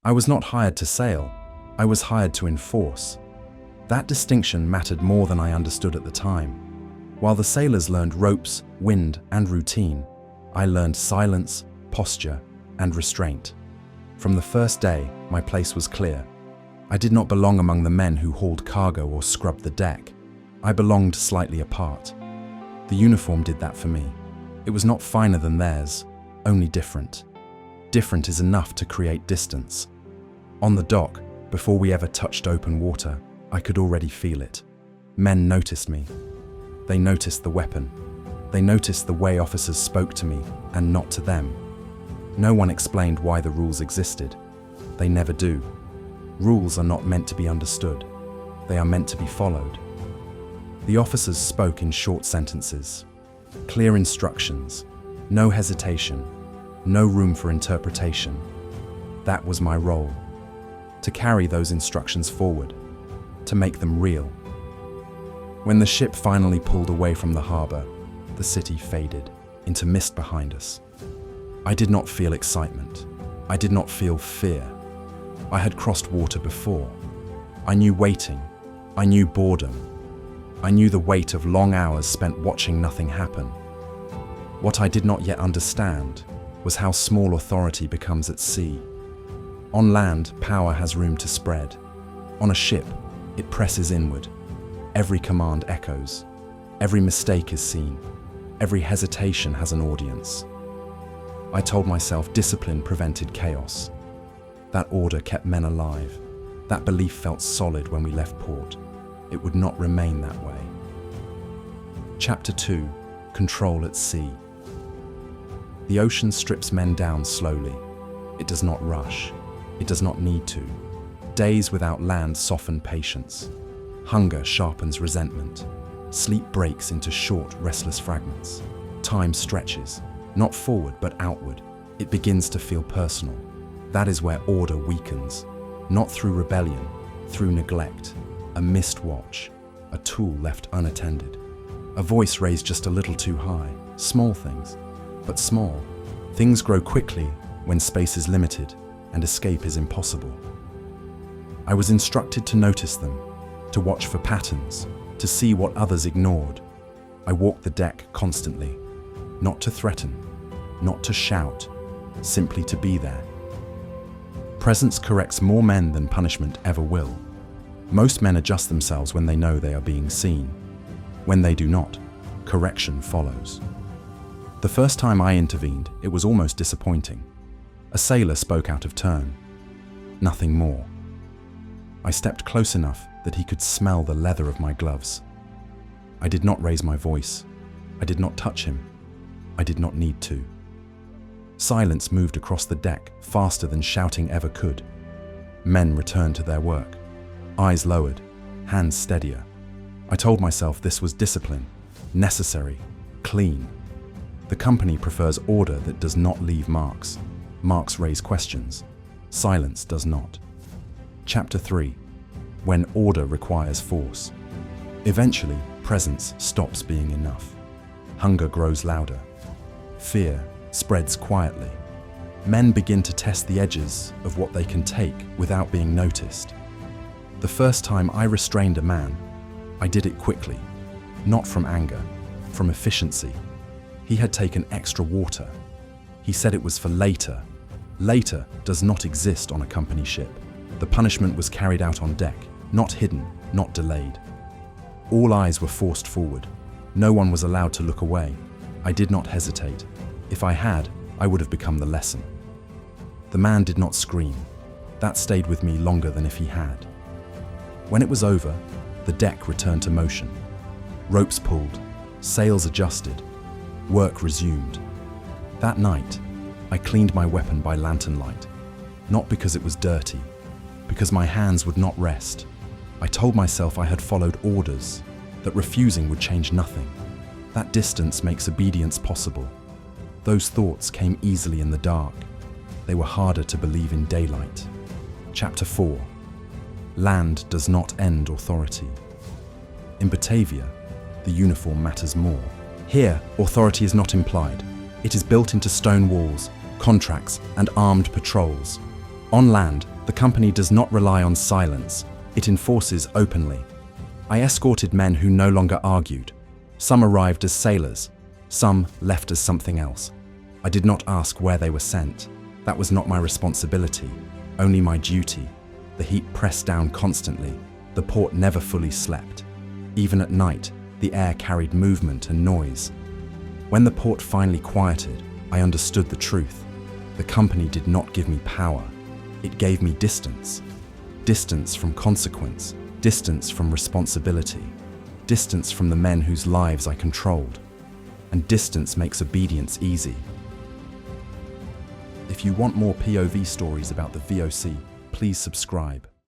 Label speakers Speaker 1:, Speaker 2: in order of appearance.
Speaker 1: I was not hired to sail, I was hired to enforce. That distinction mattered more than I understood at the time. While the sailors learned ropes, wind, and routine, I learned silence, posture, and restraint. From the first day, my place was clear. I did not belong among the men who hauled cargo or scrubbed the deck. I belonged slightly apart. The uniform did that for me. It was not finer than theirs, only different. Different is enough to create distance. On the dock, before we ever touched open water, I could already feel it. Men noticed me. They noticed the weapon. They noticed the way officers spoke to me and not to them. No one explained why the rules existed. They never do. Rules are not meant to be understood. They are meant to be followed. The officers spoke in short sentences. Clear instructions. No hesitation. No room for interpretation. That was my role. To carry those instructions forward. To make them real. When the ship finally pulled away from the harbor, the city faded into mist behind us. I did not feel excitement. I did not feel fear. I had crossed water before. I knew waiting. I knew boredom. I knew the weight of long hours spent watching nothing happen. What I did not yet understand was how small authority becomes at sea. On land, power has room to spread. On a ship, it presses inward. Every command echoes. Every mistake is seen. Every hesitation has an audience. I told myself discipline prevented chaos. That order kept men alive. That belief felt solid when we left port. It would not remain that way. Chapter 2: Control at Sea. The ocean strips men down slowly. It does not rush. It does not need to. Days without land soften patience. Hunger sharpens resentment. Sleep breaks into short, restless fragments. Time stretches, not forward but outward. It begins to feel personal. That is where order weakens, not through rebellion, through neglect, a missed watch, a tool left unattended, a voice raised just a little too high. Small things, but small. Things grow quickly when space is limited and escape is impossible. I was instructed to notice them, to watch for patterns, to see what others ignored. I walked the deck constantly, not to threaten, not to shout, simply to be there. Presence corrects more men than punishment ever will. Most men adjust themselves when they know they are being seen. When they do not, correction follows. The first time I intervened, it was almost disappointing. A sailor spoke out of turn. Nothing more. I stepped close enough that he could smell the leather of my gloves. I did not raise my voice. I did not touch him. I did not need to. Silence moved across the deck faster than shouting ever could. Men returned to their work. Eyes lowered, hands steadier. I told myself this was discipline, necessary, clean. The company prefers order that does not leave marks. Marks raise questions. Silence does not. Chapter 3: When order requires force. Eventually, presence stops being enough. Hunger grows louder. Fear spreads quietly. Men begin to test the edges of what they can take without being noticed. The first time I restrained a man, I did it quickly, not from anger, from efficiency. He had taken extra water. He said it was for later. Later does not exist on a company ship. The punishment was carried out on deck, not hidden, not delayed. All eyes were forced forward. No one was allowed to look away. I did not hesitate. If I had, I would have become the lesson. The man did not scream. That stayed with me longer than if he had. When it was over, the deck returned to motion. Ropes pulled, sails adjusted, work resumed. That night, I cleaned my weapon by lantern light, not because it was dirty, because my hands would not rest. I told myself I had followed orders, that refusing would change nothing. That distance makes obedience possible. Those thoughts came easily in the dark. They were harder to believe in daylight. Chapter 4: Land does not end authority. In Batavia, the uniform matters more. Here, authority is not implied. It is built into stone walls, contracts, and armed patrols. On land, The company does not rely on silence, it enforces openly. I escorted men who no longer argued. Some arrived as sailors, some left as something else. I did not ask where they were sent. That was not my responsibility, only my duty. The heat pressed down constantly. The port never fully slept. Even at night, the air carried movement and noise. When the port finally quieted, I understood the truth. The company did not give me power. It gave me distance. Distance from consequence, distance from responsibility, distance from the men whose lives I controlled. And distance makes obedience easy. If you want more POV stories about the VOC, please subscribe.